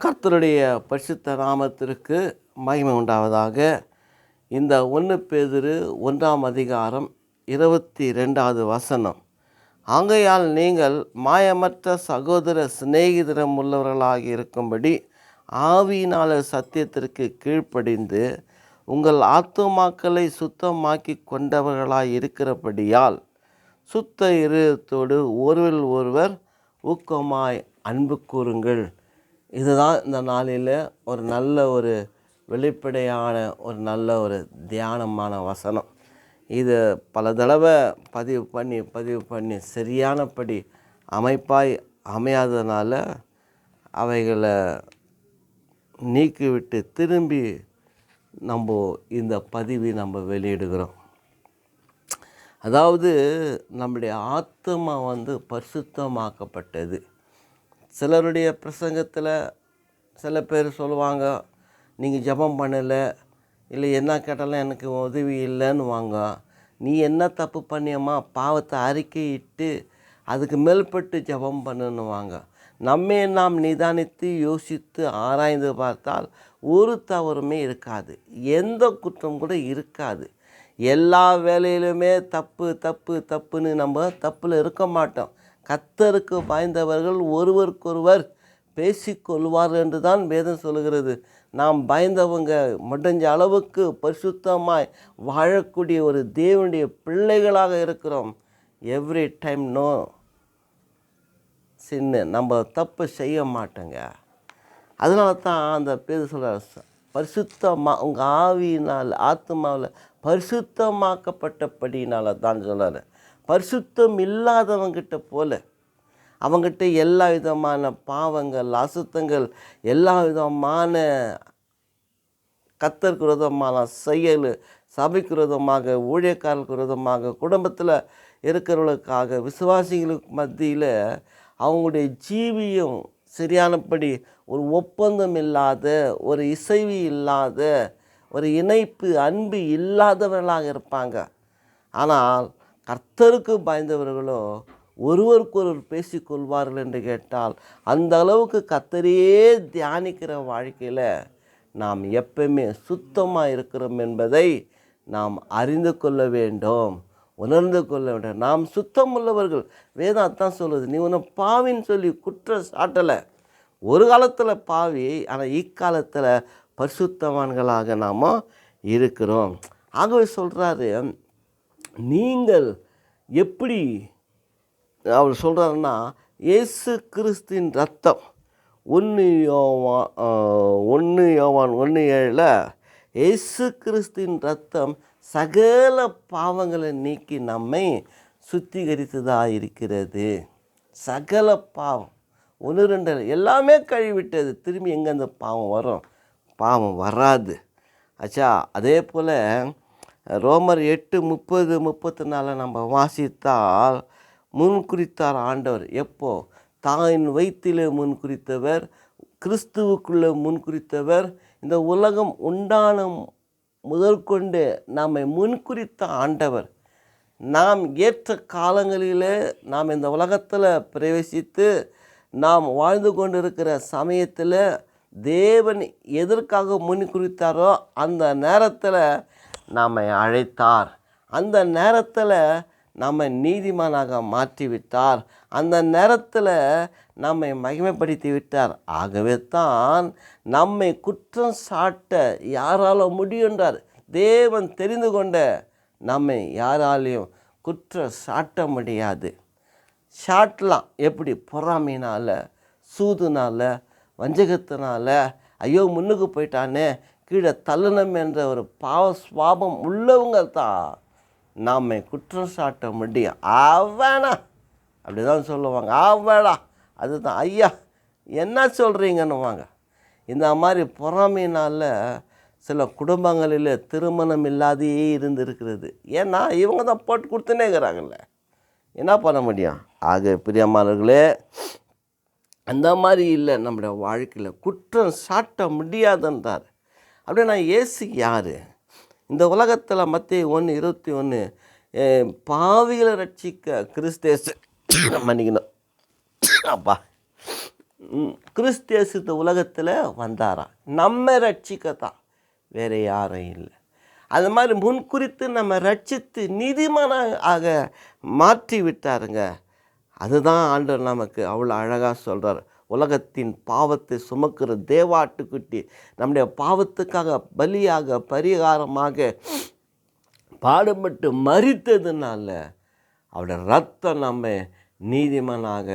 கர்த்தருடைய பரிசுத்த நாமத்திற்கு மகிமை உண்டாவதாக. இந்த 1 பேதுரு 1ஆம் அதிகாரம் 22வது வசனம். ஆகையால் நீங்கள் மாயமற்ற சகோதர சிநேகிதரம் உள்ளவர்களாக இருக்கும்படி ஆவியினால சத்தியத்திற்கு கீழ்ப்படிந்து உங்கள் ஆத்துமாக்களை சுத்தமாக்கி கொண்டவர்களாய் இருக்கிறபடியால் சுத்த இருதயத்தோடு ஒருவர் ஒருவர் ஊக்கமாய் அன்பு கூறுங்கள். இதுதான் இந்த நாளில் ஒரு நல்ல ஒரு வெளிப்படையான ஒரு நல்ல ஒரு தியானமான வசனம். இது பல தடவை பதிவு பண்ணி சரியானபடி அமைப்பாய் அமையாததுனால அவைகளை நீக்கிவிட்டு திரும்பி நம்ம இந்த பதிவை வெளியிடுகிறோம். அதாவது நம்முடைய ஆத்மா பரிசுத்தமாக்கப்பட்டது. சிலருடைய பிரசங்கத்தில் சில பேர் சொல்லுவாங்க, நீங்கள் ஜெபம் பண்ணலை, இல்லை என்ன கேட்டாலும் எனக்கு உதவி இல்லைன்னு வாங்க. நீ என்ன தப்பு பண்ணியம்மா, பாவத்தை அறிக்கையிட்டு அதுக்கு மேல்பட்டு ஜெபம் பண்ணுன்னுவாங்க. நம்மை நாம் நிதானித்து யோசித்து ஆராய்ந்து பார்த்தால் ஒரு தவறுமே இருக்காது, எந்த குற்றம் கூட இருக்காது. எல்லா வேலையிலுமே தப்புன்னு நம்ம தப்பில் இருக்க மாட்டோம். கர்த்தருக்கு பயந்தவர்கள் ஒருவருக்கொருவர் பேசிக்கொள்வார் என்று தான் வேதம் சொல்கிறது. நாம் பயந்தவங்க முடிஞ்ச அளவுக்கு பரிசுத்தமாய் வாழக்கூடிய ஒரு தேவனுடைய பிள்ளைகளாக இருக்கிறோம். எவ்ரி டைம் நோ சின்ன நம்ம தப்பு செய்ய மாட்டோங்க. அதனால தான் அந்த பேர் சொல்கிறார், பரிசுத்தமாக உங்கள் ஆவியினால் ஆத்மாவில் பரிசுத்தமாக்கப்பட்டபடினால தான் சொல்கிறார். பரிசுத்தம் இல்லாதவங்கிட்ட போல அவங்ககிட்ட எல்லா விதமான பாவங்கள், அசுத்தங்கள், எல்லா விதமான கர்த்தருக்கு விரோதமான செயல், சபைக்கு விரோதமாக, ஊழியக்காரர்களுக்கு விரோதமாக, குடும்பத்தில் இருக்கிறவர்களுக்காக, விசுவாசிகளுக்கு மத்தியில் அவங்களுடைய ஜீவியம் சரியானபடி ஒரு ஒப்பந்தம் இல்லாத, ஒரு இசைவு இல்லாத, ஒரு இணைப்பு அன்பு இல்லாதவர்களாக இருப்பாங்க. ஆனால் கர்த்தருக்கு பயந்தவர்களோ ஒருவருக்கொருவர் பேசிக்கொள்வார்கள் என்று கேட்டால் அந்த அளவுக்கு கர்த்தரையே தியானிக்கிற வாழ்க்கையில் நாம் எப்பவுமே சுத்தமாக இருக்கிறோம் என்பதை நாம் அறிந்து கொள்ள வேண்டும், உணர்ந்து கொள்ள வேண்டும். நாம் சுத்தம் உள்ளவர்கள். வேதம் அதான் சொல்லுது, நீ உன்னை பாவின்னு சொல்லி குற்றம் சாட்டலை. ஒரு காலத்தில் பாவி, ஆனால் இக்காலத்தில் பரிசுத்தவான்களாக நாம் இருக்கிறோம். ஆகவே சொல்கிறாரு, நீங்கள் எப்படி அவர் சொல்கிறாருன்னா, இயேசு கிறிஸ்துவின் ரத்தம் 1 யோவான் 1:7 இயேசு கிறிஸ்துவின் ரத்தம் சகல பாவங்களை நீக்கி நம்மை சுத்திகரித்ததாக இருக்கிறது. சகல பாவம் 1-2 எல்லாமே கழுவிட்டது. திரும்பி எங்கே அந்த பாவம் வரும்? பாவம் வராது. ஆச்சா. அதே போல் ரோமர் 8:30-34 நம்ம வாசித்தால், முன்குறித்தார் ஆண்டவர். எப்போ? தாயின் வயிற்றிலே முன்குறித்தவர், கிறிஸ்துவுக்குள்ளே முன்குறித்தவர், இந்த உலகம் உண்டான முதற்கொண்டு நம்மை முன்குறித்த ஆண்டவர். நாம் ஏற்ற காலங்களிலே நாம் இந்த உலகத்தில் பிரவேசித்து நாம் வாழ்ந்து கொண்டு இருக்கிற சமயத்தில் தேவன் எதற்காக முன்குறித்தாரோ அந்த நேரத்தில் நம்மை அழைத்தார். அந்த நேரத்தில் நம்மை நீதிமானாக மாற்றிவிட்டார். அந்த நேரத்தில் நம்மை மகிமைப்படுத்தி விட்டார். ஆகவே தான் நம்மை குற்றம் சாட்ட யாரால முடியுன்றார். தேவன் தெரிந்து கொண்ட நம்மை யாராலையும் குற்றம் சாட்ட முடியாது. சாட்டலாம் எப்படி? பொறாமையினால், சூதுனால், வஞ்சகத்தினால, ஐயோ முன்னுக்கு போயிட்டானே, கீழே தள்ளணும் என்ற ஒரு பாவ சுவாபம் உள்ளவங்க தான் நாம குற்றம் சாட்ட முடியும். அவனா அப்படி தான் சொல்லுவாங்க. அவடா அதுதான் ஐயா என்ன சொல்கிறீங்கன்னுவாங்க. இந்த மாதிரி பொறாமையினால் சில குடும்பங்களில் திருமணம் இல்லாதையே இருந்திருக்கிறது. ஏன்னா இவங்க தான் போட்டு கொடுத்துனே இருக்கிறாங்கல்ல, என்ன பண்ண முடியும்? ஆக பிரியமானவர்களே, அந்த மாதிரி இல்லை நம்முடைய வாழ்க்கையில். குற்றம் சாட்ட முடியாதுன்றார். அப்படின்னா இயேசு யார்? இந்த உலகத்தில் மத்தேயு 1:21 பாவிகளை ரட்சிக்க கிறிஸ்தேசு மன்னிக்கணும் அப்பா கிறிஸ்து இயேசு இந்த உலகத்தில் வந்தாராம் நம்ம ரட்சிக்கத்தான், வேறு யாரும் இல்லை. அது மாதிரி முன்குறித்து நம்ம ரட்சித்து நீதிமானாக மாற்றி விட்டாருங்க. அதுதான் ஆண்டவர் நமக்கு அவ்வளோ அழகாக சொல்கிறார். உலகத்தின் பாவத்தை சுமக்கிற தேவாட்டுக்குட்டி நம்முடைய பாவத்துக்காக பலியாக பரிகாரமாக பாடுபட்டு மரித்ததுனால அவருடைய ரத்தம் நம்ம நீதிமானாக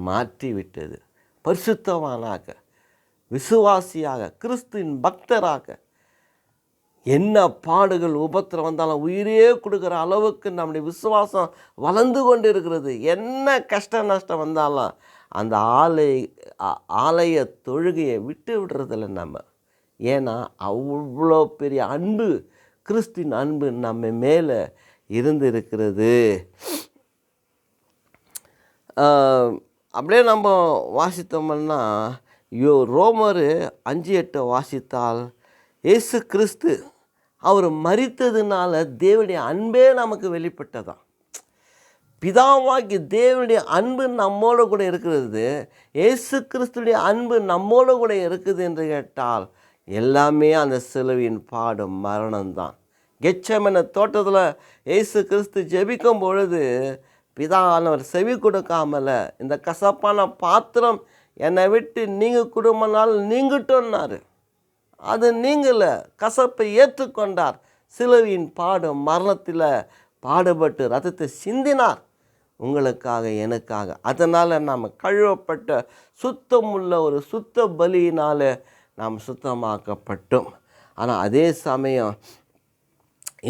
மாற்றி விட்டது. பரிசுத்தவானாக, விசுவாசியாக, கிறிஸ்துவின் பக்தராக என்ன பாடுகள் உபத்திரம் வந்தாலும் உயிரே கொடுக்குற அளவுக்கு நம்முடைய விசுவாசம் வளர்ந்து கொண்டு இருக்கிறது. என்ன கஷ்ட நஷ்டம் வந்தாலும் அந்த ஆலய தொழுகையை விட்டு விடுறதில்ல நம்ம. ஏன்னா அவ்வளோ பெரிய அன்பு, கிறிஸ்துவின் அன்பு நம்ம மேலே இருந்து இருக்கிறது. அப்படியே நம்ம வாசித்தோம்னா ரோமர் 5:8 வாசித்தால், இயேசு கிறிஸ்து அவர் மரித்ததுனால தேவனுடைய அன்பே நமக்கு வெளிப்பட்டதான். பிதாவாகி தேவனுடைய அன்பு நம்மோடு கூட இருக்கிறது. இயேசு கிறிஸ்துடைய அன்பு நம்மோடு கூட இருக்குது என்று கேட்டால் எல்லாமே அந்த சிலுவையின் பாடும் மரணம்தான். கெத்செமனே தோட்டத்தில் இயேசு கிறிஸ்து ஜெபிக்கும் பொழுது பிதாவானவர் செவி கொடுக்காமல, இந்த கசப்பான பாத்திரம் என்னை விட்டு நீங்கள் குடும்பனால் நீங்கிட்டோன்னாரு. அது நீங்கள கசப்பை ஏற்றுக்கொண்டார். சிலுவையின் பாடும் மரணத்தில் பாடுபட்டு ரத்தத்தை சிந்தினார் உங்களுக்காக, எனக்காக. அதனால் நாம் கழுவப்பட்ட சுத்தமுள்ள ஒரு சுத்த பலியினால் நாம் சுத்தமாக்கப்பட்டோம். ஆனால் அதே சமயம்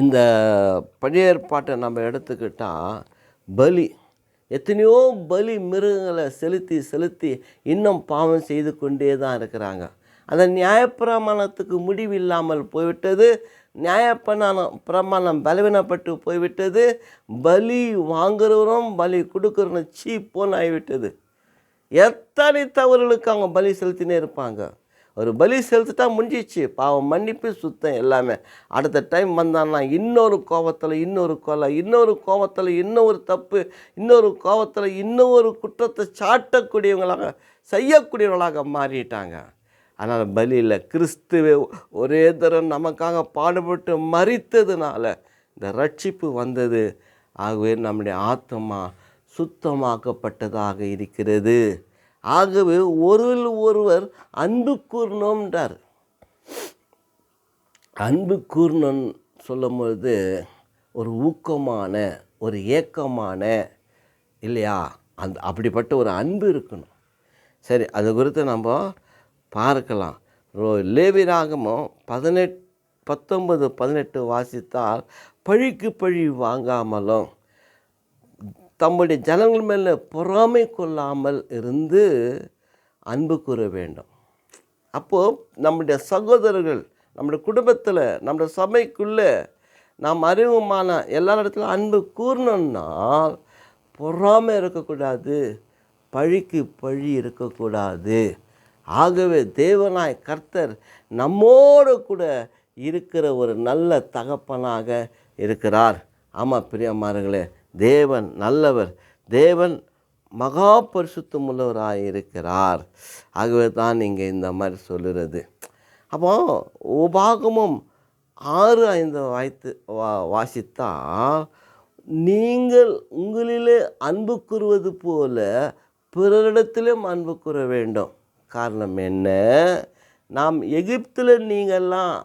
இந்த பழைய ஏற்பாட்டை நம்ம எடுத்துக்கிட்டால் பலி, எத்தனையோ பலி மிருகங்களை செலுத்தி இன்னும் பாவம் செய்து கொண்டே தான் இருக்கிறாங்க. அந்த நியாயப்பிரமாணத்துக்கு முடிவில்லாமல் போய்விட்டது. பிரமாணம் பலவீனப்பட்டு போய்விட்டது. பலி வாங்குறவரும் பலி கொடுக்குறவரும் சீப்போன்னு ஆகிவிட்டது. எத்தனை தவறுகளுக்கு அவங்க பலி செலுத்தினே இருப்பாங்க. ஒரு பலி செலுத்திட்டா முடிஞ்சிச்சு, பாவம் மன்னிப்பு சுத்தம் எல்லாமே. அடுத்த டைம் வந்தான்னா இன்னொரு கோபத்தில் இன்னொரு கொலை, இன்னொரு கோபத்தில் இன்னொரு தப்பு, இன்னொரு கோபத்தில் இன்னொரு குற்றத்தை சாட்டக்கூடியவங்களாக செய்யக்கூடியவங்களாக மாறிட்டாங்க. அதனால் பலியில் கிறிஸ்துவே ஒரே தரம் நமக்காக பாடுபட்டு மரித்ததுனால இந்த ரட்சிப்பு வந்தது. ஆகவே நம்முடைய ஆத்மா சுத்தமாக்கப்பட்டதாக இருக்கிறது. ஆகவே ஒருவர் அன்பு கூறணும்ன்றார். அன்பு கூறணும் சொல்லும் பொழுது ஒரு ஊக்கமான, ஒரு ஏக்கமான, இல்லையா, அப்படிப்பட்ட ஒரு அன்பு இருக்கணும். சரி, அது குறித்து நம்ம பார்க்கலாம். லேவியராகமம் 19:18 வாசித்தால், பழிக்கு பழி வாங்காமலும் தம்முடைய ஜனங்கள் மேலே பொறாமை கொள்ளாமல் இருந்து அன்பு கூற வேண்டும். அப்போது நம்முடைய சகோதரர்கள், நம்முடைய குடும்பத்தில், நம்முடைய சபைக்குள்ளே நாம் அறிவுமான எல்லா இடத்துலையும் அன்பு கூறணும்னால் பொறாமை இருக்கக்கூடாது, பழிக்கு பழி இருக்கக்கூடாது. ஆகவே தேவனாய் கர்த்தர் நம்மோடு கூட இருக்கிற ஒரு நல்ல தகப்பனாக இருக்கிறார். ஆமாம் பிரியமானவர்களே, தேவன் நல்லவர், தேவன் மகா பரிசுத்தம் உள்ளவராக இருக்கிறார். ஆகவே தான் இங்கே இந்த மாதிரி சொல்லுறது. அப்போ உபாகமும் 6:5 வாசித்தால், நீங்கள் உங்களிலே அன்பு கூறுவது போல பிறரிடத்திலும் அன்பு கூற வேண்டும். காரணம் என்ன? நாம் எகிப்தில் நீங்கள்லாம்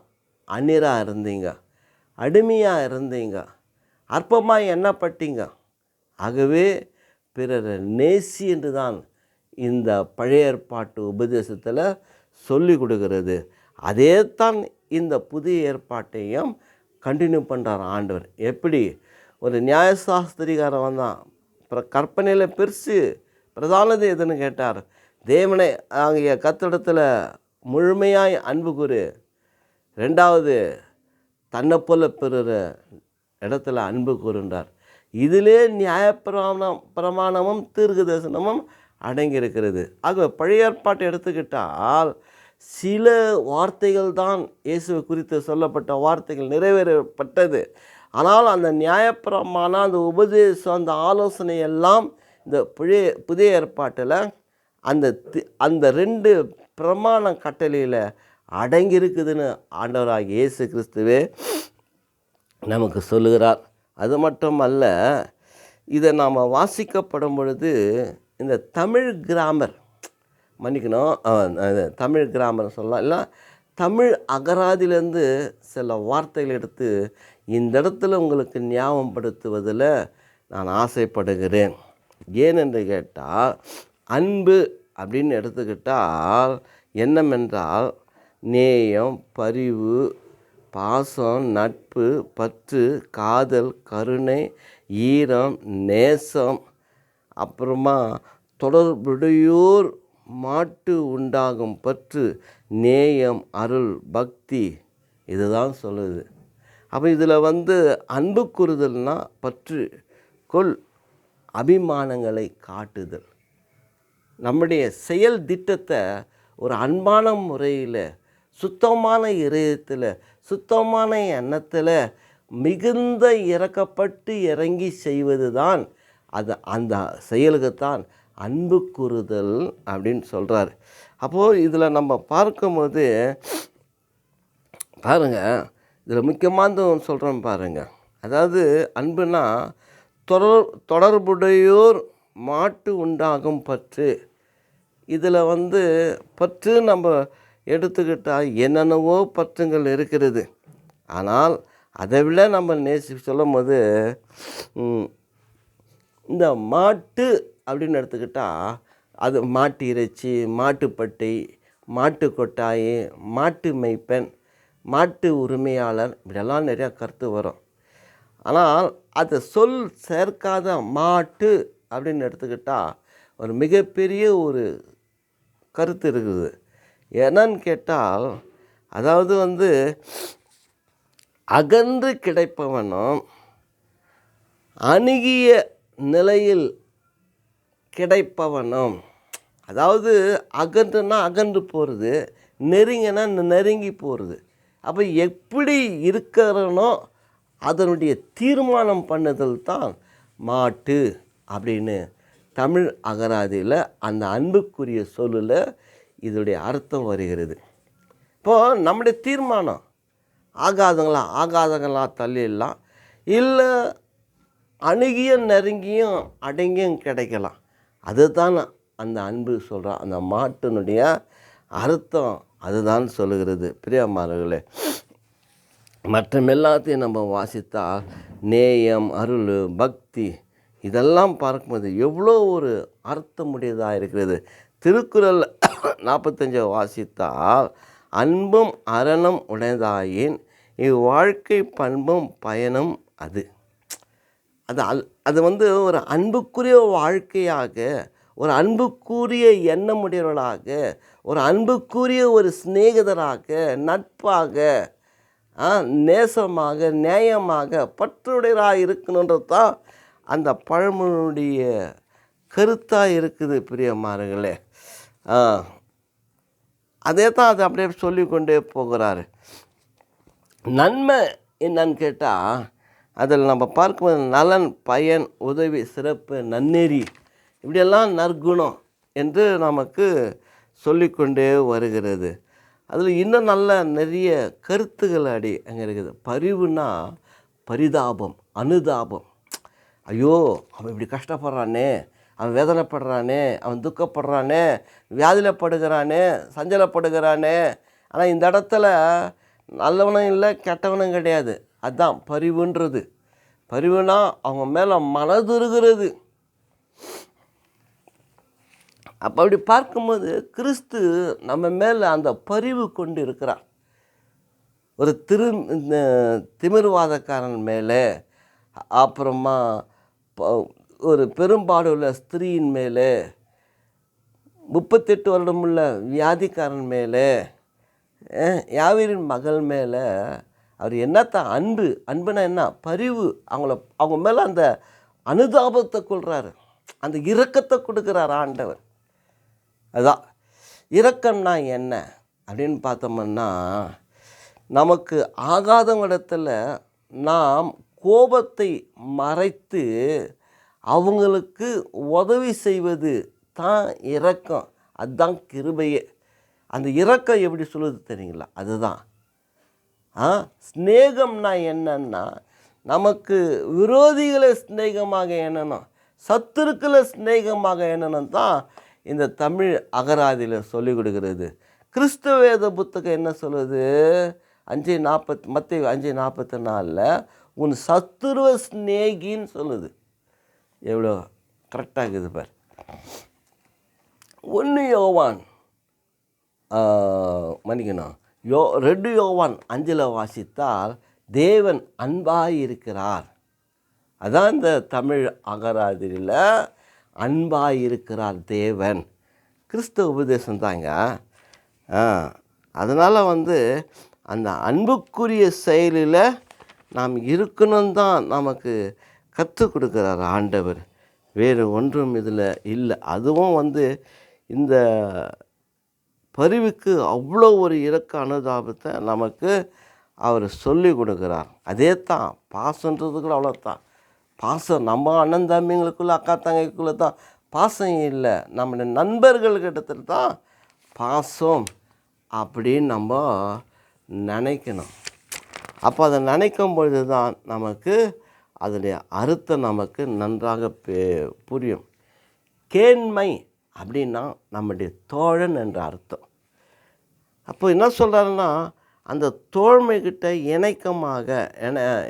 அந்நியராக இருந்தீங்க, அடிமையாக இருந்தீங்க, அற்பமாக எண்ணப்பட்டீங்க. ஆகவே பிறரை நேசி என்று தான் இந்த பழைய ஏற்பாட்டு உபதேசத்தில் சொல்லி கொடுக்கிறது. அதே தான் இந்த புதிய ஏற்பாட்டையும் கண்டினியூ பண்ணுறார் ஆண்டவர். எப்படி? ஒரு நியாயசாஸ்திரிகாரன் வந்தான், கற்பனையில் பெருசு பிரதானது எதுன்னு கேட்டார். தேவனை அங்கே கத்திடத்தில் முழுமையாய் அன்பு கூறு. ரெண்டாவது, தன்னை போல பிறர் இடத்துல அன்பு கூறுன்றார். இதிலே பிரமாணமும் தீர்க்க தரிசனமும் அடங்கியிருக்கிறது. ஆக பழைய ஏற்பாட்டை எடுத்துக்கிட்டால் சில வார்த்தைகள் தான் இயேசுவை குறித்து சொல்லப்பட்ட வார்த்தைகள் நிறைவேறப்பட்டது. ஆனால் அந்த நியாயப்பிரமாணம், அந்த உபதேசம், அந்த ஆலோசனை எல்லாம் இந்த புதிய ஏற்பாட்டில் அந்த 2 பிரமாண கட்டளையில் அடங்கியிருக்குதுன்னு ஆண்டவராகிய இயேசு கிறிஸ்துவே நமக்கு சொல்லுகிறார். அது மட்டும் அல்ல, இதை நாம் வாசிக்கப்படும் பொழுது இந்த தமிழ் கிராமர், மன்னிக்கணும், தமிழ் கிராமர் சொல்லலாம், இல்லை தமிழ் அகராதியிலேருந்து சில வார்த்தைகள் எடுத்து இந்த இடத்துல உங்களுக்கு ஞாபகப்படுத்துவதில் நான் ஆசைப்படுகிறேன். ஏனென்று கேட்டால், அன்பு அப்படின்னு எடுத்துக்கிட்டால் என்னவென்றால் நேயம், பரிவு, பாசம், நட்பு, பற்று, காதல், கருணை, ஈரம், நேசம், அப்புறமா தொடர்புடையோர் மாட்டு உண்டாகும் பற்று, நேயம், அருள், பக்தி, இதுதான் சொல்லுது. அப்போ இதில் அன்பு கூறுதல்னா பற்று கொள், அபிமானங்களை காட்டுதல், நம்முடைய செயல் திட்டத்தை ஒரு அன்பான முறையில், சுத்தமான இதயத்தில், சுத்தமான எண்ணத்தில் மிகுந்த இறக்கப்பட்டு இறங்கி செய்வது தான் அந்த செயலுக்குத்தான் அன்பு கூறுதல் அப்படின்னு சொல்கிறார். அப்போது இதில் நம்ம பார்க்கும்போது பாருங்கள், இதில் முக்கியமானது சொல்கிறோம் பாருங்கள். அதாவது அன்புனா தொடர்புடையோர் மாட்டு உண்டாகும் பற்று. இதில் பற்று நம்ம எடுத்துக்கிட்டால் என்னென்னவோ பற்றுங்கள் இருக்கிறது. ஆனால் அதை விட நம்ம சொல்லும் போது இந்த மாட்டு அப்படின்னு எடுத்துக்கிட்டால் அது மாட்டு இறைச்சி, மாட்டுப்பட்டை, மாட்டு கொட்டாயி, மாட்டு மேய்ப்பன், மாட்டு உரிமையாளர், இப்படியெல்லாம் நிறையா கருத்து வரும். ஆனால் அதை சொல் சேர்க்காத மாட்டு அப்படின்னு எடுத்துக்கிட்டால் ஒரு மிகப்பெரிய ஒரு கருத்து இருக்குது. என்னன்னு கேட்டால், அதாவது அகன்று கிடைப்பவனும் அணுகிய நிலையில் கிடைப்பவனும், அதாவது அகன்றுனா அகன்று போகிறது, நெருங்கினா நெருங்கி போகிறது. அப்போ எப்படி இருக்கிறனோ அதனுடைய தீர்மானம் பண்ணுதல் தான் மாட்டு அப்படின்னு தமிழ் அகராதியில் அந்த அன்புக்குரிய சொல்லில் இதோடைய அர்த்தம் வருகிறது. இப்போது நம்முடைய தீர்மானம் ஆகாதங்களா தள்ளிடலாம், இல்லை அணுகிய நெருங்கியும் அடங்கியும் கிடைக்கலாம். அதுதான் அந்த அன்பு சொல்கிறான். அந்த மாட்டினுடைய அர்த்தம் அதுதான் சொல்லுகிறது. பிரியமானவர்களே, மற்ற எல்லாத்தையும் நம்ம வாசித்தால் நேயம், அருள், பக்தி, இதெல்லாம் பார்க்கும்போது எவ்வளோ ஒரு அர்த்தமுடையதாக இருக்கிறது. திருக்குறள் 45 வாசித்தால், அன்பும் அறனும் உடையதாயின் இவ்வாழ்க்கை பண்பும் பயனும் அது. அது ஒரு அன்புக்குரிய வாழ்க்கையாக, ஒரு அன்புக்குரிய எண்ணமுடையவர்களாக, ஒரு அன்புக்குரிய ஒரு சிநேகிதராக, நட்பாக, நேசமாக, நியாயமாக, பற்றுடையராக இருக்கணுன்றது தான் அந்த பழமொழியுடைய கருத்தாக இருக்குது. பிரியமானவர்களே, அதே தான் அது அப்படியே சொல்லிக்கொண்டே போகிறாரு. நன்மை என்னன்னு கேட்டால், அதில் நம்ம பார்க்கும்போது நலன், பயன், உதவி, சிறப்பு, நன்னெறி, இப்படியெல்லாம் நற்குணம் என்று நமக்கு சொல்லிக்கொண்டே வருகிறது. அதில் இன்னும் நல்ல நிறைய கருத்துக்கள் அங்கே இருக்குது. பரிவுனா பரிதாபம், அனுதாபம். ஐயோ, அவன் இப்படி கஷ்டப்படுறானே, அவன் வேதனைப்படுறானே, அவன் துக்கப்படுறானே, வியாதியில் படுகிறானே, சஞ்சலப்படுகிறானே, ஆனால் இந்த இடத்துல நல்லவனும் இல்லை, கெட்டவனும் கிடையாது. அதுதான் பரிவுன்றது. பரிவுனா அவங்க மேலே மனதுருகிறது. அப்போ அப்படி பார்க்கும்போது கிறிஸ்து நம்ம மேலே அந்த பரிவு கொண்டு இருக்கிறார். ஒரு திமிர்வாதக்காரன் மேலே, அப்புறமா ஒரு பெரும்பாடுள்ள ஸ்திரீயின் மேலே, 38 வருடமுள்ள வியாதிக்காரன் மேலே, யாவீரின் மகள் மேலே அவர் என்னத்தான் அன்புனா என்ன, பரிவு, அவங்க மேலே அந்த அனுதாபத்தை கொள்கிறாரு, அந்த இரக்கத்தை கொடுக்குறார் ஆண்டவர். அதுதான் இரக்கம்னா என்ன அப்படின்னு பார்த்தோம்னா, நமக்கு ஆகாதவங்களிடத்தில் நாம் கோபத்தை மறைத்து அவங்களுக்கு உதவி செய்வது தான் இரக்கம். அதுதான் கிருபையே. அந்த இரக்கம் எப்படி சொல்லுது தெரியுங்களா? அதுதான். ஸ்நேகம்னா என்னன்னா, நமக்கு விரோதிகளை ஸ்நேகமாக எண்ணணும், சத்துருக்களை ஸ்நேகமாக எண்ணணும் தான் இந்த தமிழ் அகராதியில் சொல்லிக் கொடுக்கிறது. கிறிஸ்துவ வேத புத்தகம் என்ன சொல்லுது? மத்தேயு 5:44 உன் சத்துருவ ஸ்நேகின்னு சொல்லுது. எவ்வளோ கரெக்டாக இருக்குது பார். 1 யோவான் 2 யோவான் 5 வாசித்தால் தேவன் அன்பாயிருக்கிறார். அதான் இந்த தமிழ் அகராதியில் அன்பாயிருக்கிறார் தேவன். கிறிஸ்தவ உபதேசம் தாங்க. அதனால் அந்த அன்புக்குரிய செயலில் நாம் இருக்கணும் தான் நமக்கு கற்றுக் கொடுக்குறார் ஆண்டவர். வேறு ஒன்றும் இதில் இல்லை. அதுவும் இந்த பரிவுக்கு அவ்வளோ ஒரு இரக்க அனுதாபத்தை நமக்கு அவர் சொல்லி கொடுக்குறார். அதே தான் பாசன்றது கூட அவ்வளோதான். பாசம் நம்ம அண்ணன் தம்பிங்களுக்குள்ளே அக்கா தங்கைக்குள்ளே தான் பாசம் இல்லை, நம்முடைய நண்பர்கள்கிட்ட தான் பாசம் அப்படின்னு நம்ம நினைக்கணும். அப்போ அதை நினைக்கும் பொழுது தான் நமக்கு அதனுடைய அர்த்தம் நமக்கு நன்றாக புரியும். கேண்மை அப்படின்னா நம்முடைய தோழன் என்ற அர்த்தம். அப்போ என்ன சொல்கிறாருன்னா, அந்த தோழ்மைக்கிட்ட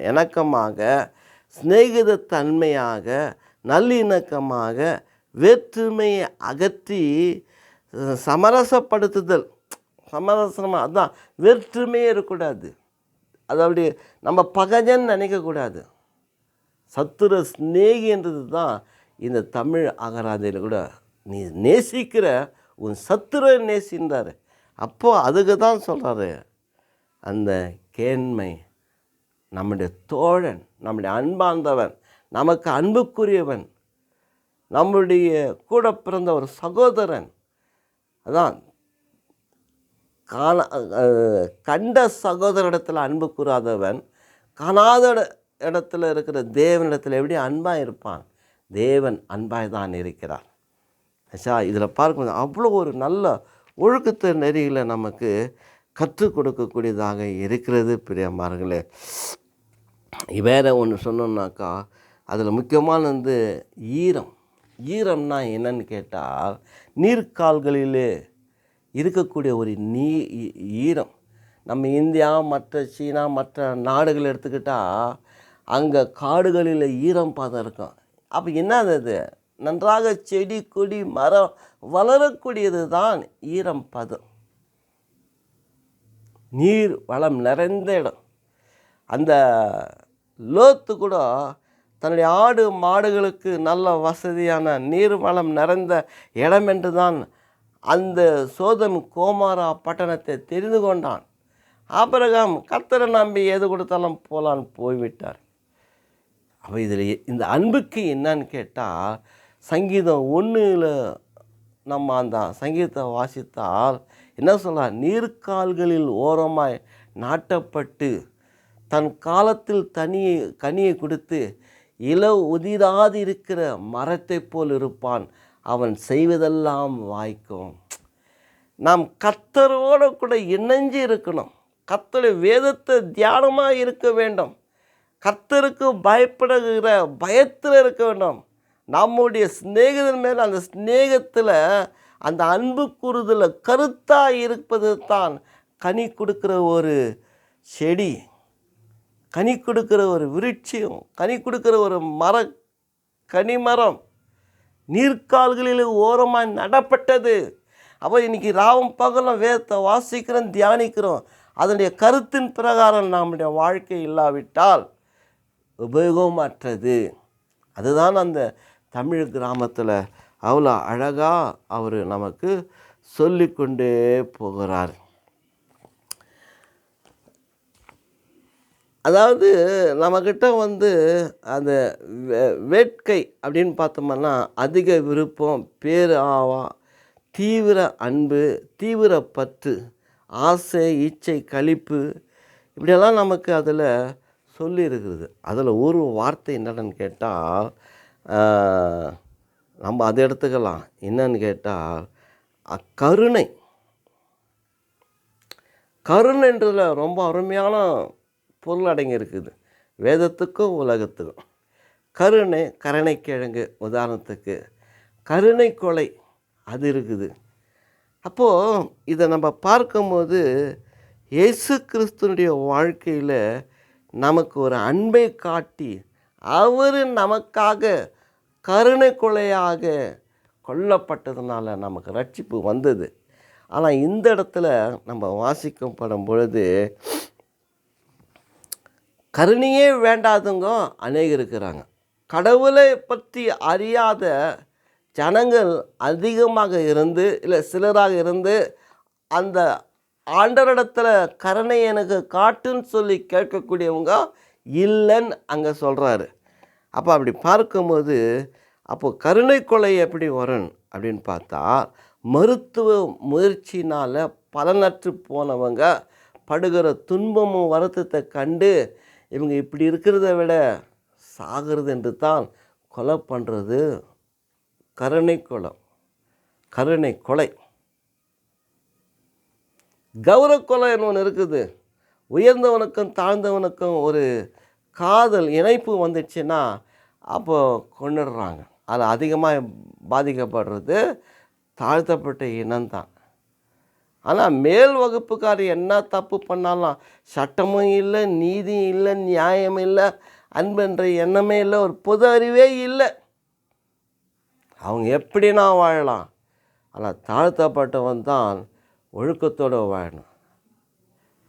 இணக்கமாக சிநேகிதத்தன்மையாக நல்லிணக்கமாக வேற்றுமையை அகற்றி சமரசப்படுத்துதல். சமரசமாக அதுதான், வேற்றுமையே இருக்கக்கூடாது. அதாவது நம்ம பகஜன் நினைக்கக்கூடாது. சத்துரு ஸ்நேகின்றது தான் இந்த தமிழ் அகராதியில் கூட நீ நேசிக்கிற உன் சத்துரை நேசின்றார். அப்போது அதுக்கு தான் சொல்கிறாரு அந்த கேண்மை. நம்முடைய தோழன், நம்முடைய அன்பார்ந்தவன், நமக்கு அன்புக்குரியவன், நம்முடைய கூட பிறந்த ஒரு சகோதரன். அதான் கண்ட சகோதரிடத்தில் அன்பு கூறாதவன் காணாத இடத்துல இருக்கிற தேவனிடத்தில் எப்படி அன்பாக இருப்பான்? தேவன் அன்பாய் தான் இருக்கிறார். இதில் பார்க்கும்போது அவ்வளோ ஒரு நல்ல ஒழுக்கத்தை நெறிகளை நமக்கு கற்றுக் கொடுக்கக்கூடியதாக இருக்கிறது பிரியமார்களே. வேறு ஒன்று சொன்னோம்னாக்கா அதில் முக்கியமான ஈரம்னா என்னன்னு கேட்டால், நீர்க்கால்களிலே இருக்கக்கூடிய ஒரு ஈரம். நம்ம இந்தியா, மற்ற சீனா, மற்ற நாடுகள் எடுத்துக்கிட்டால் அங்கே காடுகளில் ஈரம் பதம் இருக்கும். அப்போ என்னது? அது நன்றாக செடி கொடி மரம் வளரக்கூடியது தான் ஈரம் பதம். நீர் வளம் நிறைந்த இடம். அந்த லோத்து கூட தன்னுடைய ஆடு மாடுகளுக்கு நல்ல வசதியான நீர் வளம் நிறைந்த இடம் என்று தான் அந்த சோதம் கோமாரா பட்டணத்தை தெரிந்து கொண்டான். ஆபிரகாம் கர்த்தரை நம்பி எது கொடுத்தாலும் போலான்னு போய்விட்டார். அப்போ இதில் இந்த அன்புக்கு என்னன்னு கேட்டால், சங்கீதம் 1 நம்ம அந்த சங்கீதத்தை வாசித்தால் என்ன சொல்கிறார்? நீர்க்கால்களில் ஓரமாய் நாட்டப்பட்டு தன் காலத்தில் கனியை கொடுத்து உதிராது இருக்கிற மரத்தை போல் இருப்பான், அவன் செய்வதெல்லாம் வாய்க்கும். நாம் கர்த்தரோடு கூட இணைஞ்சு இருக்கணும். கர்த்தருடைய வேதத்தை தியானமாக இருக்க வேண்டும். கர்த்தருக்கு பயப்படுகிற பயத்தில் இருக்க வேண்டும். நம்முடைய சிநேகிதன் மேல் அந்த சிநேகத்தில் அந்த அன்பு கூறுதல் கருத்தாக இருப்பது தான் கனி கொடுக்குற ஒரு செடி, கனி கொடுக்குற ஒரு விருட்சம், கனி கொடுக்குற ஒரு கனிமரம் நீர்க்கால்களில் ஓரமாக நடப்பட்டது. அப்போ இன்றைக்கி ராவும் பகலும் வேதத்தை வாசிக்கிறோம், தியானிக்கிறோம். அதனுடைய கருத்தின் பிரகாரம் நம்முடைய வாழ்க்கை இல்லாவிட்டால் உபயோகமற்றது. அதுதான் அந்த தமிழ் கிராமத்தில் அவ்வளோ அழகாக அவர் நமக்கு சொல்லிக்கொண்டே போகிறார். அதாவது நம்மக்கிட்ட அந்த வேட்கை அப்படின்னு பார்த்தோம்னா அதிக விருப்பம், பேராவா, தீவிர அன்பு, தீவிர பற்று, ஆசை, இச்சை, களிப்பு, இப்படியெல்லாம் நமக்கு அதில் சொல்லியிருக்குது. அதில் ஒரு வார்த்தை என்னன்னு கேட்டால் நம்ம அதை எடுத்துக்கலாம். என்னன்னு கேட்டால் கருணை. கருணைன்றதுல ரொம்ப அருமையான பொருள் அடங்கி இருக்குது, வேதத்துக்கும் உலகத்துக்கும். கருணை, கருணைக்கிழங்கு உதாரணத்துக்கு, கருணை கொலை அது இருக்குது. அப்போது இதை நம்ம பார்க்கும்போது இயேசு கிறிஸ்துனுடைய வாழ்க்கையில் நமக்கு ஒரு அன்பை காட்டி அவர் நமக்காக கருணை கொலையாக கொல்லப்பட்டதுனால நமக்கு ரட்சிப்பு வந்தது. ஆனால் இந்த இடத்துல நம்ம வாசிக்கப்படும் பொழுது கருணையே வேண்டாதவங்க அநேகர் இருக்கிறாங்க. கடவுளை பற்றி அறியாத ஜனங்கள் அதிகமாக இருந்து, இல்லை சிலராக இருந்து, அந்த ஆண்டவரிடத்தில் கருணை எனக்கு காட்டுன்னு சொல்லி கேட்கக்கூடியவங்க இல்லைன்னு அங்கே சொல்கிறாரு. அப்போ அப்படி பார்க்கும்போது அப்போது கருணை கொலை எப்படி வரும் அப்படின்னு பார்த்தா, மருத்துவ முயற்சினால் பலனற்று போனவங்க படுகிற துன்பமும் வருத்தத்தை கண்டு இவங்க இப்படி இருக்கிறத விட சாகிறது என்று தான் கொலை பண்ணுறது கருணை கொலை. கருணை கொலை. கௌரவ கொலைன்னு ஒன்று இருக்குது. உயர்ந்தவனுக்கும் தாழ்ந்தவனுக்கும் ஒரு காதல் இணைப்பு வந்துச்சுன்னா அப்போ கொண்டுடுறாங்க. அதில் அதிகமாக பாதிக்கப்படுறது தாழ்த்தப்பட்ட இனம்தான். ஆனால் மேல் வகுப்புக்கார் என்ன தப்பு பண்ணாலும் சட்டமும் இல்லை, நீதியும் இல்லை, நியாயம் இல்லை, அன்பென்ற எண்ணமே இல்லை, ஒரு பொது அறிவே இல்லை. அவங்க எப்படின்னா வாழலாம். ஆனால் தாழ்த்தப்பட்டவன் தான் ஒழுக்கத்தோடு வாழணும்.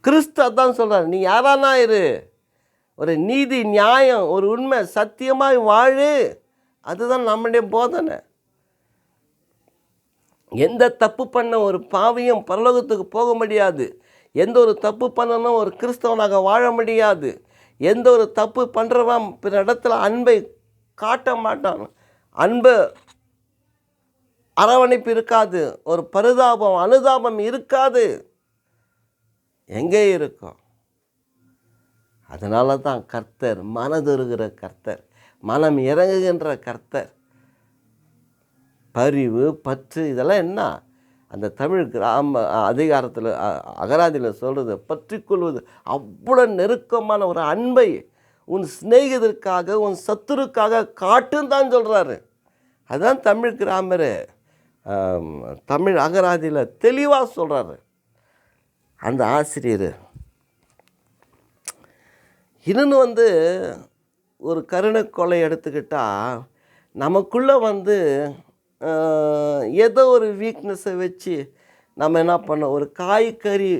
கிறிஸ்து அதான் சொல்கிறார், நீ யாரானா இரு, ஒரு நீதி, நியாயம், ஒரு உண்மை, சத்தியமாய் வாழு. அதுதான் நம்முடைய போதனை. எந்த தப்பு பண்ண ஒரு பாவியும் பரலோகத்துக்கு போக முடியாது. எந்த ஒரு தப்பு பண்ணணும் ஒரு கிறிஸ்தவனாக வாழ முடியாது. எந்த ஒரு தப்பு பண்ணுறவன் பிற இடத்துல அன்பை காட்ட மாட்டான். அன்பு அரவணைப்பு இருக்காது, ஒரு பரிதாபம் அனுதாபம் இருக்காது. எங்கே இருக்கும்? அதனால தான் கர்த்தர் மனதுருகிற கர்த்தர், மனம் இறங்குகின்ற கர்த்தர். பரிவு, பற்று, இதெல்லாம் என்ன? அந்த தமிழ் கிராம அதிகாரத்தில் அகராதியில் சொல்கிறது பற்றி கொள்வது. அவ்வளோ நெருக்கமான ஒரு அன்பை உன் சிநேகிதருக்காக, உன் சத்துருக்காக காட்டுன்னு தான் சொல்கிறாரு. அதுதான் தமிழ் கிராமர் தமிழ் அகராதியில் தெளிவாக சொல்கிறாரு அந்த ஆசிரியர். இன்னொன்று ஒரு கருணை கொலை எடுத்துக்கிட்டால் நமக்குள்ளே ஏதோ ஒரு வீக்னஸை வச்சு நம்ம என்ன பண்ணோம், ஒரு காய்கறி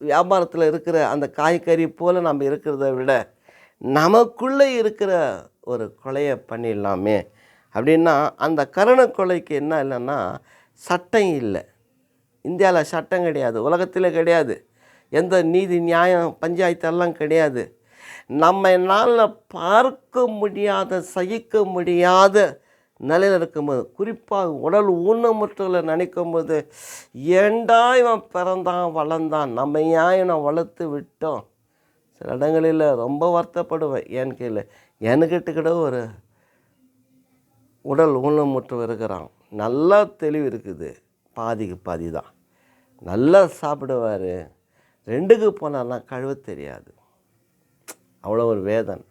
வியாபாரத்தில் இருக்கிற அந்த காய்கறி போல் நம்ம இருக்கிறத விட நமக்குள்ளே இருக்கிற ஒரு கொலையை பண்ணிடலாமே அப்படின்னா, அந்த கருணை கொலைக்கு என்ன இல்லைன்னா சட்டம் இல்லை. இந்தியாவில் சட்டம் கிடையாது, உலகத்தில் கிடையாது, எந்த நீதி நியாயம் பஞ்சாயத்தெல்லாம் கிடையாது. நம்மளால் பார்க்க முடியாத, சகிக்க முடியாத நிலையில் இருக்கும்போது, குறிப்பாக உடல் ஊனமுற்றலை நினைக்கும் போது, ஏண்டா இவன் பிறந்தான் வளர்ந்தான், நம்ம ஏன் இவனை வளர்த்து விட்டோம். சில இடங்களில் ரொம்ப வருத்தப்படுவேன். ஏன்னு கேள்வி, என்கிட்ட கூட ஒரு உடல் ஊனமுற்று இருக்கிறான். நல்லா தெளிவு இருக்குது, பாதிக்கு பாதி தான். நல்லா சாப்பிடுவார், 2க்கு போனான்னா கழுவ தெரியாது. அவ்வளோ ஒரு வேதனை.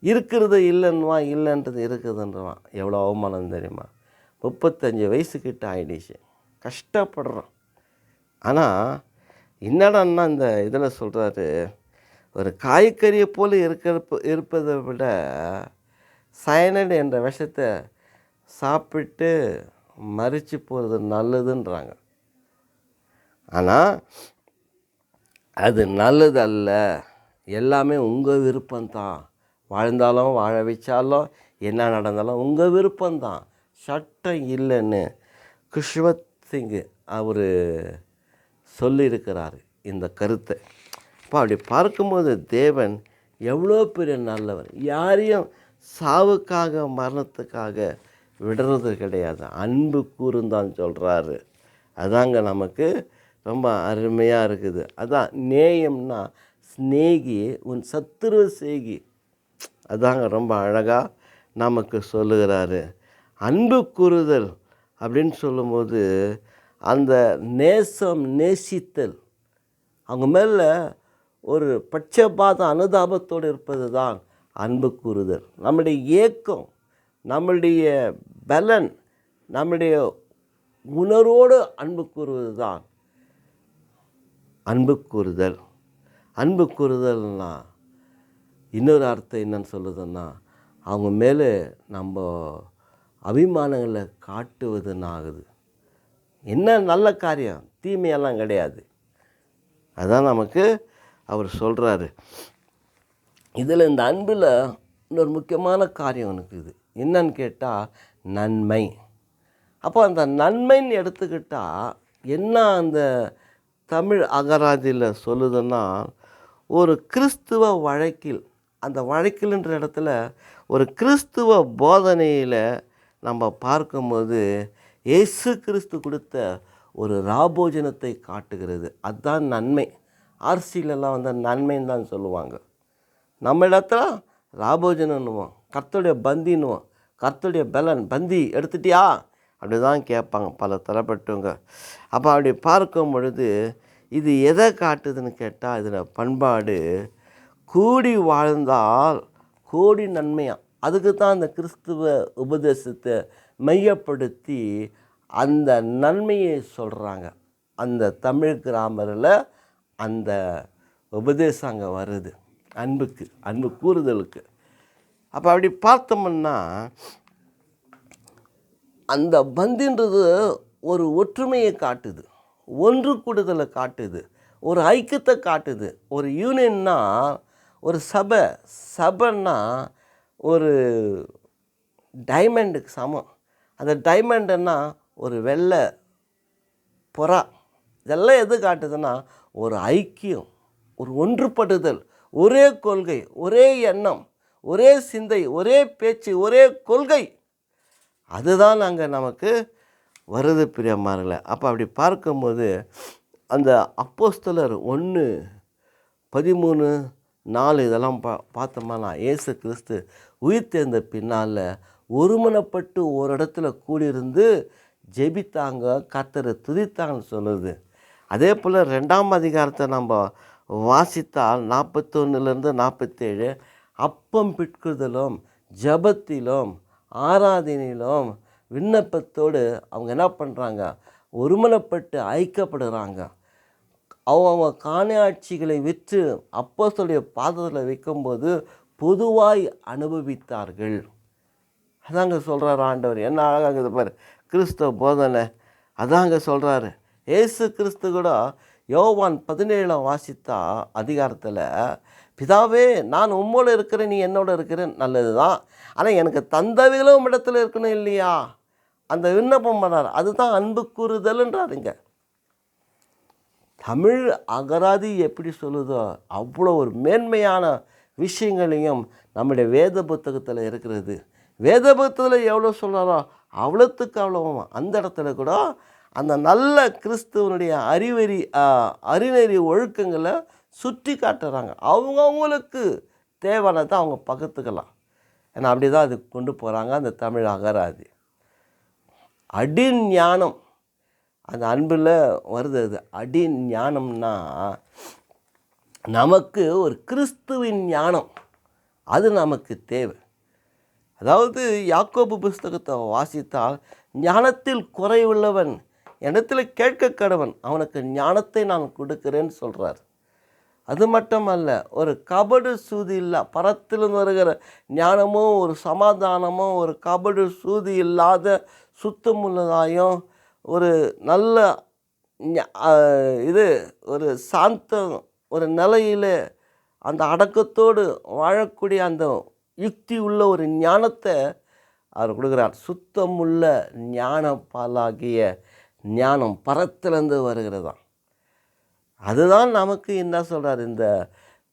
இருக்கிறது இல்லைன்னுவான், இல்லைன்றது இருக்குதுன்றவான். எவ்வளோ அவமானம் தெரியுமா? 35 வயசுக்கிட்ட ஆயிடுச்சு, கஷ்டப்படுறான். ஆனால் என்னடான்னா இந்த இதில் சொல்கிறாரு, ஒரு காய்கறியை போல் இருப்பதை விட சயனைடு என்ற விஷத்தை சாப்பிட்டு மறித்து போகிறது நல்லதுன்றாங்க. ஆனால் அது நல்லது அல்ல. எல்லாமே உங்கள் விருப்பம்தான். வாழ்ந்தாலும் வாழ வச்சாலும் என்ன நடந்தாலும் உங்கள் விருப்பம்தான், சட்டம் இல்லைன்னு குஷ்வத் சிங் அவர் சொல்லியிருக்கிறார் இந்த கருத்தை. இப்போ அப்படி பார்க்கும்போது தேவன் எவ்வளோ பெரிய நல்லவர். யாரையும் சாவுக்காக மரணத்துக்காக விடுறது கிடையாது, அன்பு கூர்ந்தான் சொல்கிறாரு. அதாங்க நமக்கு ரொம்ப அருமையாக இருக்குது. அதான் நேயம்னா ஸ்நேகி உன் சத்துரு சேகி. அதாங்க ரொம்ப அழகாக நமக்கு சொல்லுகிறாரு. அன்பு கூறுதல் அப்படின்னு சொல்லும்போது அந்த நேசம், நேசித்தல், அவங்க மேலே ஒரு பட்சபாத அனுதாபத்தோடு இருப்பது தான் அன்பு கூறுதல். நம்முடைய ஏக்கம், நம்முடைய பலன், நம்முடைய உணர்வோடு அன்பு கூறுவது தான் அன்பு கூறுதல். அன்பு கூறுதல்னா இன்னொரு அர்த்தம் என்னன்னு சொல்லுதுன்னா, அவங்க மேலே நம்ம அபிமானங்களை காட்டுவதுன்னு ஆகுது. என்ன நல்ல காரியம், தீமையெல்லாம் கிடையாது. அதான் நமக்கு அவர் சொல்கிறாரு. இதில் இந்த அன்பில் இன்னொரு முக்கியமான காரியம் இருக்குது. என்னன்னு கேட்டால் நன்மை. அப்போ அந்த நன்மைன்னு எடுத்துக்கிட்டால் என்ன அந்த தமிழ் அகராதியில் சொல்லுதுன்னா, ஒரு கிறிஸ்துவ வழக்கில், அந்த வழக்கில்ன்ற இடத்துல ஒரு கிறிஸ்துவ போதனையில் நம்ம பார்க்கும்போது இயேசு கிறிஸ்து கொடுத்த ஒரு ராபோஜனத்தை காட்டுகிறது. அதுதான் நன்மை. ஆர்சிலெல்லாம் வந்து நன்மைன்னு தான் சொல்லுவாங்க. நம்ம இடத்துல ராபோஜனன்னுவோம், கர்த்தருடைய பந்தின்னுவோம், கர்த்தருடைய பலன். பந்தி எடுத்துட்டியா அப்படி தான் கேட்பாங்க பல தரப்பட்டவங்க. அப்போ அப்படி பார்க்கும் பொழுது இது எதை காட்டுதுன்னு கேட்டால், இதில் பண்பாடு கூடி வாழ்ந்தால் கோடி நன்மையாக. அதுக்கு தான் அந்த கிறிஸ்துவ உபதேசத்தை மையப்படுத்தி அந்த நன்மையை சொல்கிறாங்க. அந்த தமிழ் கிராமரில் அந்த உபதேசம் அங்கே வருது, அன்புக்கு, அன்பு கூறுதலுக்கு. அப்போ அப்படி பார்த்தோம்னா அந்த பந்தின்றது ஒரு ஒற்றுமையை காட்டுது, ஒன்று கூடுதலை காட்டுது, ஒரு ஐக்கியத்தை காட்டுது. ஒரு யூனியன்னா ஒரு சபைன்னா ஒரு டைமண்டுக்கு சமம். அந்த டைமண்டுன்னா ஒரு வெள்ளை புறா. இதெல்லாம் எது காட்டுதுன்னா ஒரு ஐக்கியம், ஒரு ஒன்றுபடுதல், ஒரே கொள்கை, ஒரே எண்ணம், ஒரே சிந்தை, ஒரே பேச்சு, ஒரே கொள்கை. அதுதான் அங்கே நமக்கு வருது பிரியமானங்களே. அப்போ அப்படி பார்க்கும்போது அந்த அப்போஸ்தலர் 1:13-4 இதெல்லாம் பார்த்தோம்னா, இயேசு கிறிஸ்து உயிர் தேர்ந்த பின்னால் ஒருமனப்பட்டு ஒரு இடத்துல கூடியிருந்து ஜெபித்தாங்க, கர்த்தரை துதித்தாங்கன்னு சொல்லுது. அதே போல் 2ஆம் அதிகாரத்தை நம்ம வாசித்தால் 41-47 அப்பம் பிட்குதலும் ஜபத்திலும் ஆராதனையிலும் விண்ணப்பத்தோடு அவங்க என்ன பண்ணுறாங்க, ஒருமனப்பட்டு ஐக்கியப்படுறாங்க. அவங்க காணியாட்சிகளை விற்று அப்போஸ்தலருடைய பாதத்தில் வைக்கும்போது பொதுவாய் அனுபவித்தார்கள். அதாங்க சொல்கிறார் ஆண்டவர். என்ன அழகாக இது பாரு, கிறிஸ்தவ போதனை அதாங்க சொல்கிறாரு. ஏசு கிறிஸ்து கூட யோவான் 17 வாசித்தா அதிகாரத்தில், பிதாவே நான் உம்மோடு இருக்கிறேன், நீ என்னோட இருக்கிறேன், நல்லது தான், ஆனால் எனக்கு தந்தவைகளும் இடத்துல இருக்கணும் இல்லையா, அந்த விண்ணப்பம் பண்ணார். அதுதான் அன்பு கூறுதல்ன்றாருங்க. தமிழ் அகராதி எப்படி சொல்லுதோ அவ்வளோ ஒரு மேன்மையான விஷயங்களையும் நம்முடைய வேத புத்தகத்தில் இருக்கிறது. வேத புத்தகத்தில் எவ்வளோ சொல்கிறாரோ அவ்வளோத்துக்கு அவ்வளோ அந்த இடத்துல கூட அந்த நல்ல கிறிஸ்துவனுடைய அறிநெறி ஒழுக்கங்களை சுற்றி காட்டுறாங்க. அவங்கவுங்களுக்கு தேவையானதை அவங்க பக்கத்துக்கலாம். ஏன்னா அப்படி தான் அது கொண்டு போகிறாங்க அந்த தமிழ் அகராதி. அடிஞானம் அந்த அன்பில் வருது. அது அடிஞானம்னா நமக்கு ஒரு கிறிஸ்துவின் ஞானம், அது நமக்கு தேவை. அதாவது யாக்கோபு புஸ்தகத்தை வாசித்தால், ஞானத்தில் குறைவுள்ளவன் இடத்துல கேட்க கடவன், அவனுக்கு ஞானத்தை நான் கொடுக்கிறேன்னு சொல்கிறார். அது மட்டுமல்ல, ஒரு கபடு சூதி இல்லை, பரத்திலிருந்து வருகிற ஞானமோ ஒரு சமாதானமோ ஒரு கபடு சூதி இல்லாத சுத்தமுள்ளதாயும் ஒரு நல்ல இது ஒரு சாந்தம் ஒரு நிலையில் அந்த அடக்கத்தோடு வாழக்கூடிய அந்த யுக்தி உள்ள ஒரு ஞானத்தை அவர் கொடுக்குறார். சுத்தமுள்ள ஞான பாலாகிய ஞானம் பரத்திலிருந்து வருகிறதான். அதுதான் நமக்கு என்ன சொல்கிறார் இந்த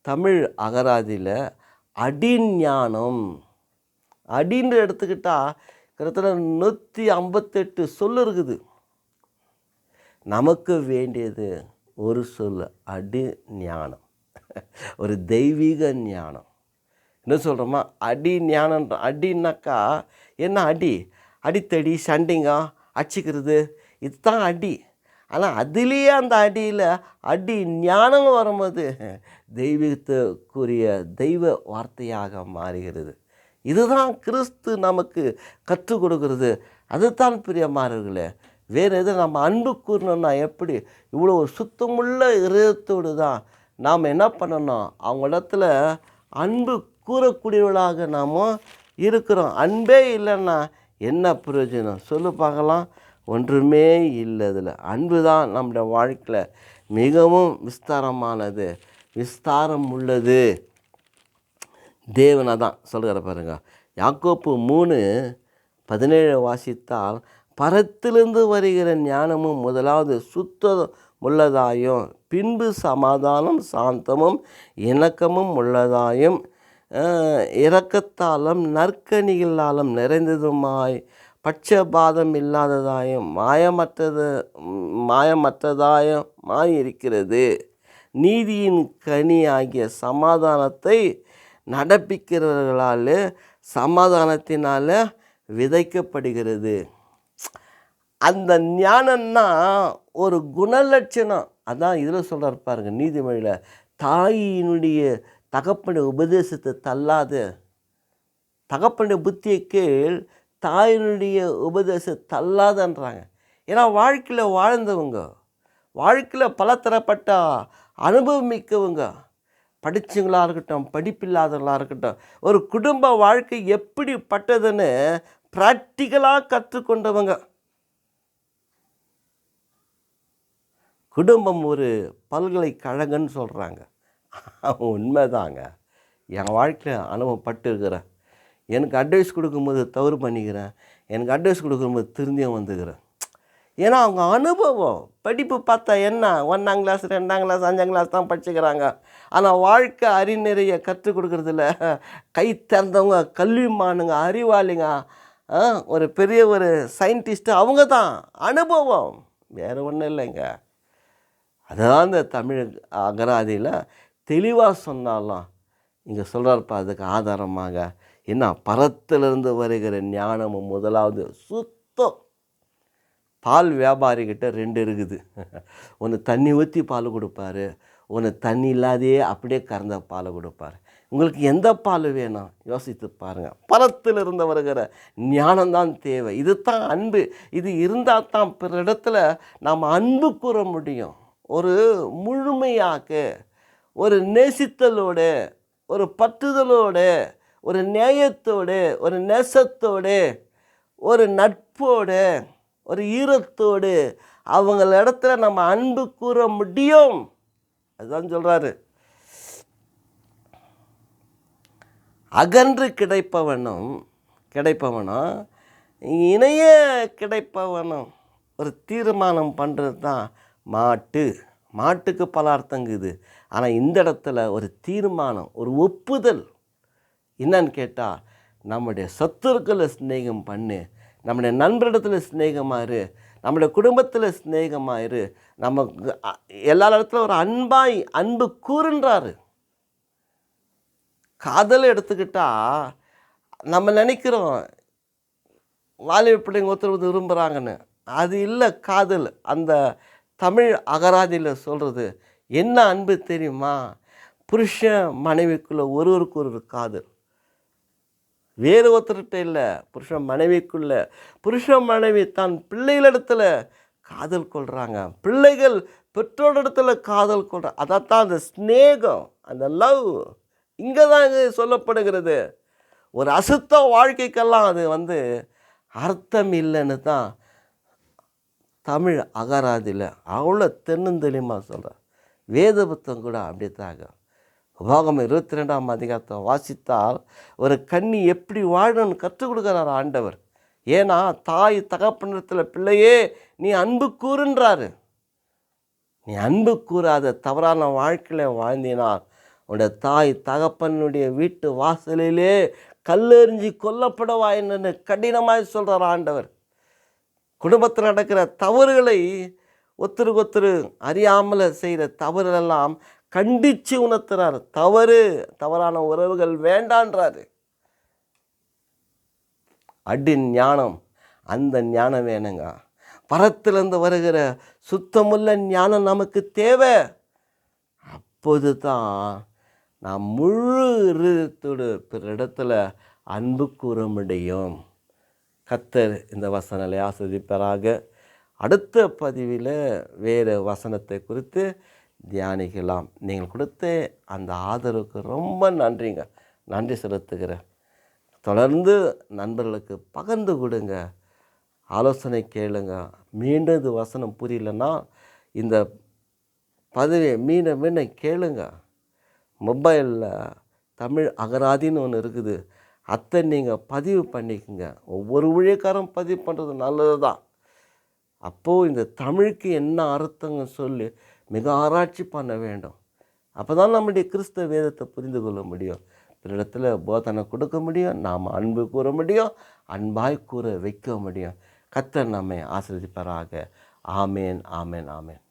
தமிழ் அகராதியில் அடிஞானம். அடின்னு எடுத்துக்கிட்டால் கிட்டத்தட்ட 158 சொல் இருக்குது. நமக்கு வேண்டியது ஒரு சொல், அடி ஞானம், ஒரு தெய்வீக ஞானம். என்ன சொல்கிறோமா, அடி ஞானம். அடின்னாக்கா என்ன, அடித்தடி சண்டைங்க அடிச்சுக்கிறது, இதுதான் அடி. ஆனால் அதுலேயே அந்த அடி ஞானம் வரும்போது தெய்வீகத்துக்குரிய தெய்வ வார்த்தையாக மாறுகிறது. இதுதான் கிறிஸ்து நமக்கு கற்றுக் கொடுக்கிறது. அதுதான் பிரியமானவர்களே. வேறு எதுவும் நம்ம அன்பு கூறணும்னா எப்படி? இவ்வளோ ஒரு சுத்தமுள்ள இதயத்தோடு தான் நாம் என்ன பண்ணணும்? அவங்களிடத்துல அன்பு கூறக்கூடியவர்களாக நாம் இருக்கிறோம். அன்பே இல்லைன்னா என்ன பிரயோஜனம் சொல்லு பார்க்கலாம்? ஒன்றுமே இல்லை. இதில் அன்பு தான் நம்முடைய வாழ்க்கையில் மிகவும் விஸ்தாரமானது, விஸ்தாரம் உள்ளது. தேவனை தான் சொல்கிற பாருங்க. யாக்கோப்பு 3:17 வாசித்தால், பரத்திலிருந்து வருகிற ஞானமும் முதலாவது சுத்தம் உள்ளதாயும், பின்பு சமாதானம் சாந்தமும் இணக்கமும் உள்ளதாயும், இரக்கத்தாலும் நற்கனிகளாலும் நிறைந்ததுமாய், பட்சபாதம் இல்லாததாயும் மாயமற்றதாயுமாய் இருக்கிறது. நீதியின் கனி ஆகிய சமாதானத்தை நடப்பிக்கிறவர்களால் சமாதானத்தினால் விதைக்கப்படுகிறது. அந்த ஞானம்னா ஒரு குணலட்சணம். அதான் இதில் சொல்கிறார் பாருங்க, நீதிமொழியில், தாயினுடைய தகப்பனுடைய உபதேசத்தை தள்ளாது. தகப்பனுடைய புத்தியை கேள், தாயினுடைய உபதேசத்தை தள்ளாதன்றாங்க. ஏன்னா வாழ்க்கையில் வாழ்ந்தவங்க, வாழ்க்கையில் பல தரப்பட்ட அனுபவம் மிக்கவங்க, படித்தவங்களாக இருக்கட்டும், படிப்பில்லாதவங்களாக இருக்கட்டும், ஒரு குடும்ப வாழ்க்கை எப்படிப்பட்டதுன்னு ப்ராக்டிக்கலாக கற்றுக்கொண்டவங்க. குடும்பம் ஒரு பல்கலைக்கழகம்னு சொல்கிறாங்க. உண்மைதாங்க. என் வாழ்க்கையில் அனுபவப்பட்டு இருக்கிறேன். எனக்கு அட்வைஸ் கொடுக்கும்போது தவறு பண்ணிக்கிறேன், எனக்கு அட்வைஸ் கொடுக்கும்போது திருந்தியும் வந்துக்கிறேன். ஏன்னா அவங்க அனுபவம். படிப்பு பார்த்தா என்ன, 1ஆம் கிளாஸ் 2ஆம் கிளாஸ் 5ஆம் கிளாஸ் தான் படிச்சுக்கிறாங்க. ஆனால் வாழ்க்கை அறிநெறிய கற்றுக் கொடுக்குறதில்ல. கை திறந்தவங்க, கல்விமானுங்க, அறிவாளிங்க, ஒரு பெரிய ஒரு சயின்டிஸ்ட்டு, அவங்க தான் அனுபவம், வேறு ஒன்றும் இல்லைங்க. அதுதான் இந்த தமிழ் அகராதியில் தெளிவாக சொன்னாலும் இங்கே சொல்கிறார்ப்பா. அதுக்கு ஆதாரமாக என்ன? பரத்திலிருந்து வருகிற ஞானமும் முதலாவது சுத்தம். பால் வியாபாரிக்கிட்ட 2 இருக்குது. ஒன்று தண்ணி ஊற்றி பால் கொடுப்பாரு, ஒன்று தண்ணி இல்லாதையே அப்படியே கறந்த பாலை கொடுப்பார். உங்களுக்கு எந்த பால் வேணும் யோசித்து பாருங்கள். பரத்திலிருந்து வருகிற ஞானம்தான் தேவை. இது தான் அன்பு. இது இருந்தால் தான் பிற இடத்துல நாம் அன்பு கூற முடியும். ஒரு முழுமையாக, ஒரு நேசித்தலோடு, ஒரு பற்றுதலோடு, ஒரு நேயத்தோடு, ஒரு நேசத்தோடு, ஒரு நட்போடு, ஒரு ஈரத்தோடு அவங்கள இடத்துல நம்ம அன்பு கூற முடியும். அதுதான் சொல்கிறாரு. அகன்று கிடைப்பவனும் இணைய கிடைப்பவனும் ஒரு தீர்மானம் பண்ணுறது தான் மாட்டுக்கு பல அர்த்தங்குது. ஆனால் இந்த இடத்துல ஒரு தீர்மானம், ஒரு ஒப்புதல். என்னன்னு கேட்டால், நம்முடைய சத்துருக்களை ஸ்நேகம் பண்ணு, நம்முடைய நண்பரிடத்தில் ஸ்நேகமாயிரு, நம்முடைய குடும்பத்தில் ஸ்நேகமாயிரு, நமக்கு எல்லா இடத்துல ஒரு அன்பு கூறுன்றாரு. காதல் எடுத்துக்கிட்டால் நம்ம நினைக்கிறோம் வாலிப பிள்ளைங்க ஒருத்தர் விரும்புகிறாங்கன்னு. அது இல்லை காதல். அந்த தமிழ் அகராதியில் சொல்கிறது என்ன அன்பு தெரியுமா? புருஷன் மனைவிக்குள்ளே ஒருவருக்கு ஒரு காதல், வேறு ஒருத்தர்கிட்ட இல்லை. புருஷன் மனைவி தான் பிள்ளைகளிடத்தில் காதல் கொள்கிறாங்க, பிள்ளைகள் பெற்றோரிடத்தில் காதல் கொள்கிறாங்க. அதைத்தான் அந்த ஸ்நேகம், அந்த லவ் இங்கே தான் இது சொல்லப்படுகிறது. ஒரு அசுத்த வாழ்க்கைக்கெல்லாம் அது அர்த்தம் இல்லைன்னு தான் தமிழ் அகராதியில் அவ்வளோ தென்னந்தெளிமாக சொல்கிறார். வேத புத்தகம் கூட அப்படித்தாங்க. உபாகமம் 22ஆம் அதிகாரத்தை வாசித்தால் ஒரு கன்னி எப்படி வாழணும்னு கற்றுக் கொடுக்குறார் ஆண்டவர். ஏன்னா தாய் தகப்பனிடத்தில் பிள்ளையே நீ அன்பு கூறுன்றாரு. நீ அன்பு கூறாத தவறான வாழ்க்கையில் வாழ்ந்தினால் உன்னுடைய தாய் தகப்பனுடைய வீட்டு வாசலிலே கல்லெறிஞ்சி கொல்லப்படவாயின்னு கடினமாக சொல்கிறார் ஆண்டவர். குடும்பத்தில் நடக்கிற தவறுகளை ஒருத்தருக்கு அறியாமல் செய்கிற தவறுகளெல்லாம் கண்டித்து உணர்த்துறாரு. தவறான உறவுகள் வேண்டான்றாரு. அடி ஞானம், அந்த ஞானம் வேணுங்க. பரத்திலிருந்து வருகிற சுத்தமுள்ள ஞானம் நமக்கு தேவை. அப்போது தான் நாம் முழு இருதயத்தோடு பிறரிடத்துல அன்பு கூற முடியும். கர்த்தர் இந்த வசனங்களை ஆசீர்வதிப்பாராக. அடுத்த பதிவில் வேறு வசனத்தை குறித்து தியானிக்கலாம். நீங்கள் கொடுத்த அந்த ஆதரவுக்கு ரொம்ப நன்றிங்க. நன்றி செலுத்துகிறேன். தொடர்ந்து நண்பர்களுக்கு பகிர்ந்து கொடுங்க, ஆலோசனை கேளுங்க. மீண்டும் இது வசனம் புரியலன்னா இந்த பதிவை மீண்டும் கேளுங்க. மொபைலில் தமிழ் அகராதின்னு ஒன்று இருக்குது, அதை நீங்கள் பதிவு பண்ணிக்கோங்க. ஒவ்வொரு ஊழியக்காரரும் பதிவு பண்ணுறது நல்லது தான். அப்போது இந்த தமிழுக்கு என்ன அர்த்தங்க சொல்லி மிக ஆராய்ச்சி பண்ண வேண்டும். அப்போ தான் நம்முடைய கிறிஸ்தவ வேதத்தை புரிந்து கொள்ள முடியும். பிறரிடத்தில் போதனை கொடுக்க முடியும், நாம் அன்பு கூற முடியும், அன்பாய் கூற வைக்க முடியும். கர்த்தர் நம்மை ஆசீர்வதிப்பாராக. ஆமேன், ஆமேன், ஆமேன்.